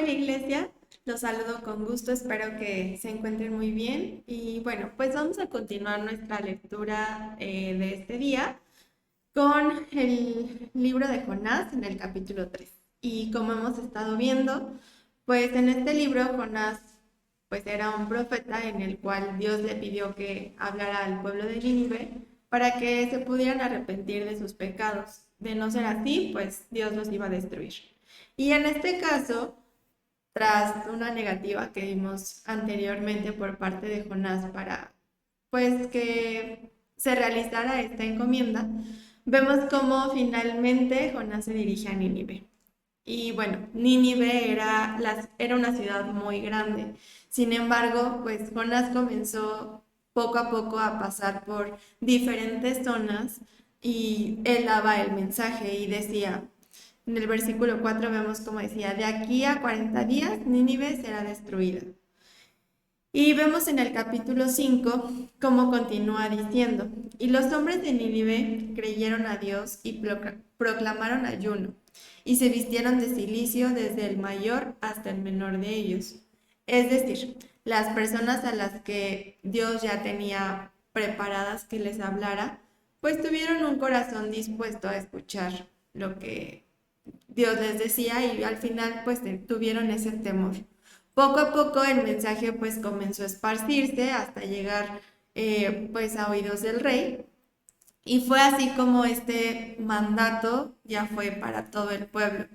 Hola Iglesia, los saludo con gusto, espero que se encuentren muy bien y bueno, pues vamos a continuar nuestra lectura de este día con el libro de Jonás en el capítulo 3. Y como hemos estado viendo, pues en este libro Jonás pues era un profeta en el cual Dios le pidió que hablara al pueblo de Nínive para que se pudieran arrepentir de sus pecados. De no ser así, pues Dios los iba a destruir. Y en este caso, tras una negativa que vimos anteriormente por parte de Jonás para pues que se realizara esta encomienda, vemos cómo finalmente Jonás se dirige a Nínive. Y bueno, Nínive era una ciudad muy grande. Sin embargo, pues Jonás comenzó poco a poco a pasar por diferentes zonas y él daba el mensaje y decía, en el versículo 4 vemos como decía, de aquí a 40 días Nínive será destruida. Y vemos en el capítulo 5 cómo continúa diciendo, y los hombres de Nínive creyeron a Dios y proclamaron ayuno, y se vistieron de cilicio desde el mayor hasta el menor de ellos. Es decir, las personas a las que Dios ya tenía preparadas que les hablara, pues tuvieron un corazón dispuesto a escuchar lo que Dios les decía y al final pues tuvieron ese temor. Poco a poco el mensaje pues comenzó a esparcirse hasta llegar pues a oídos del rey y fue así como este mandato ya fue para todo el pueblo.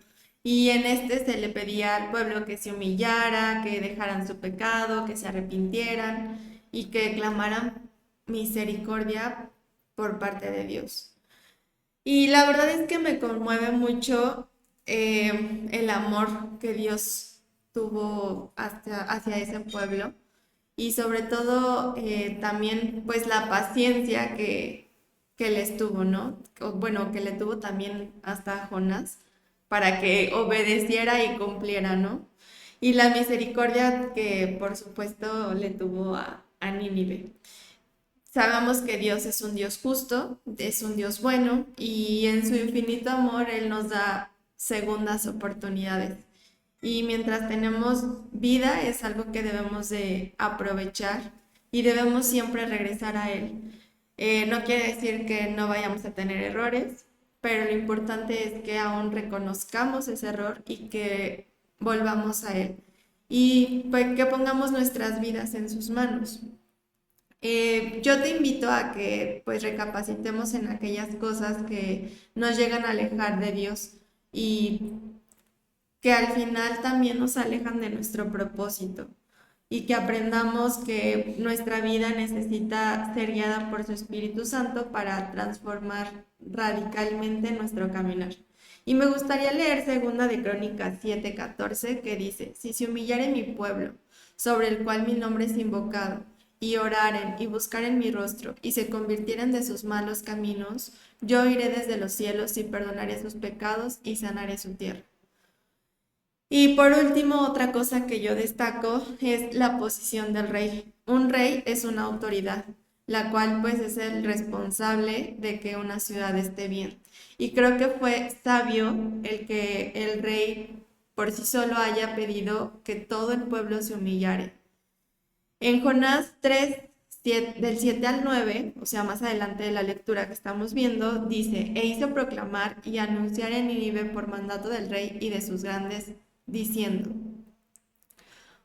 Y en este se le pedía al pueblo que se humillara, que dejaran su pecado, que se arrepintieran y que clamaran misericordia por parte de Dios. Y la verdad es que me conmueve mucho el amor que Dios tuvo hacia ese pueblo y sobre todo también pues la paciencia que les tuvo, ¿no? Bueno, que le tuvo también hasta Jonás para que obedeciera y cumpliera, ¿no? Y la misericordia que por supuesto le tuvo a Nínive. Sabemos que Dios es un Dios justo, es un Dios bueno y en su infinito amor Él nos da segundas oportunidades. Y mientras tenemos vida es algo que debemos de aprovechar y debemos siempre regresar a Él. No quiere decir que no vayamos a tener errores, pero lo importante es que aún reconozcamos ese error y que volvamos a Él. Y pues, que pongamos nuestras vidas en sus manos. Yo te invito a que pues recapacitemos en aquellas cosas que nos llegan a alejar de Dios y que al final también nos alejan de nuestro propósito y que aprendamos que nuestra vida necesita ser guiada por su Espíritu Santo para transformar radicalmente nuestro caminar. Y me gustaría leer segunda de Crónicas 7:14 que dice, si se humillare mi pueblo, sobre el cual mi nombre es invocado, y oraren y buscaren mi rostro, y se convirtieren de sus malos caminos, yo iré desde los cielos y perdonaré sus pecados y sanaré su tierra. Y por último, otra cosa que yo destaco es la posición del rey. Un rey es una autoridad, la cual pues es el responsable de que una ciudad esté bien. Y creo que fue sabio el que el rey por sí solo haya pedido que todo el pueblo se humillare. En Jonás 3, del 7 al 9, o sea, más adelante de la lectura que estamos viendo, dice, e hizo proclamar y anunciar en Nínive por mandato del rey y de sus grandes, diciendo,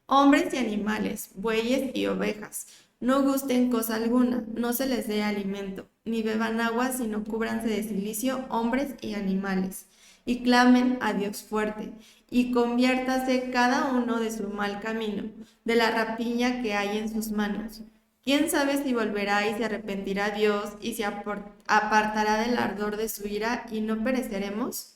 hombres y animales, bueyes y ovejas, no gusten cosa alguna, no se les dé alimento, ni beban agua, sino cúbranse de cilicio hombres y animales, y clamen a Dios fuerte, y conviértase cada uno de su mal camino, de la rapiña que hay en sus manos. ¿Quién sabe si volverá y se arrepentirá Dios y se apartará del ardor de su ira y no pereceremos?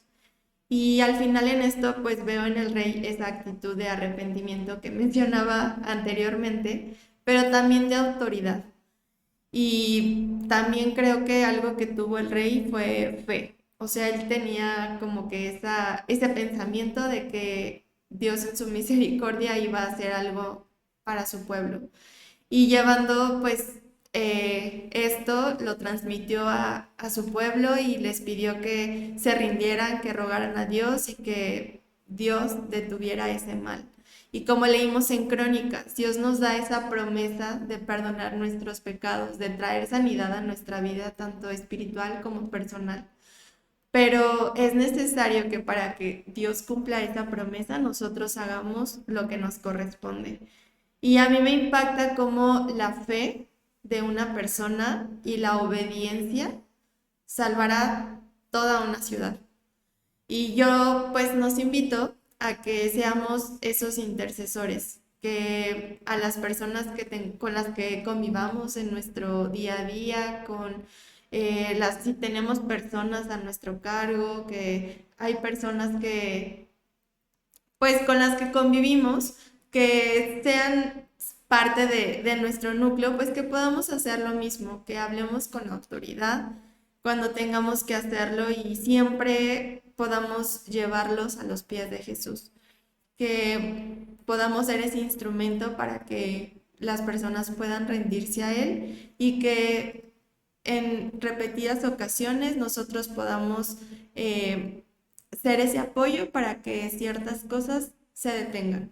Y al final en esto pues veo en el rey esa actitud de arrepentimiento que mencionaba anteriormente, pero también de autoridad. Y también creo que algo que tuvo el rey fue fe. O sea, él tenía como que ese pensamiento de que Dios en su misericordia iba a hacer algo para su pueblo y llevando pues esto lo transmitió a su pueblo y les pidió que se rindieran, que rogaran a Dios y que Dios detuviera ese mal. Y como leímos en Crónicas, Dios nos da esa promesa de perdonar nuestros pecados, de traer sanidad a nuestra vida, tanto espiritual como personal. Pero es necesario que para que Dios cumpla esa promesa, nosotros hagamos lo que nos corresponde. Y a mí me impacta cómo la fe de una persona y la obediencia salvará toda una ciudad. Y yo pues nos invito a que seamos esos intercesores, que a las personas con las que convivamos en nuestro día a día, si tenemos personas a nuestro cargo, que hay personas que pues con las que convivimos, que sean parte de nuestro núcleo, pues que podamos hacer lo mismo, que hablemos con autoridad cuando tengamos que hacerlo y siempre podamos llevarlos a los pies de Jesús, que podamos ser ese instrumento para que las personas puedan rendirse a Él y que en repetidas ocasiones nosotros podamos ser ese apoyo para que ciertas cosas se detengan.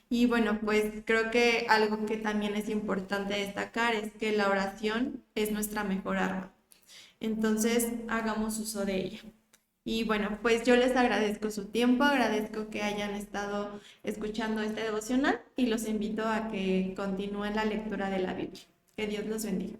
Y bueno, pues creo que algo que también es importante destacar es que la oración es nuestra mejor arma. Entonces, hagamos uso de ella. Y bueno, pues yo les agradezco su tiempo, agradezco que hayan estado escuchando este devocional y los invito a que continúen la lectura de la Biblia. Que Dios los bendiga.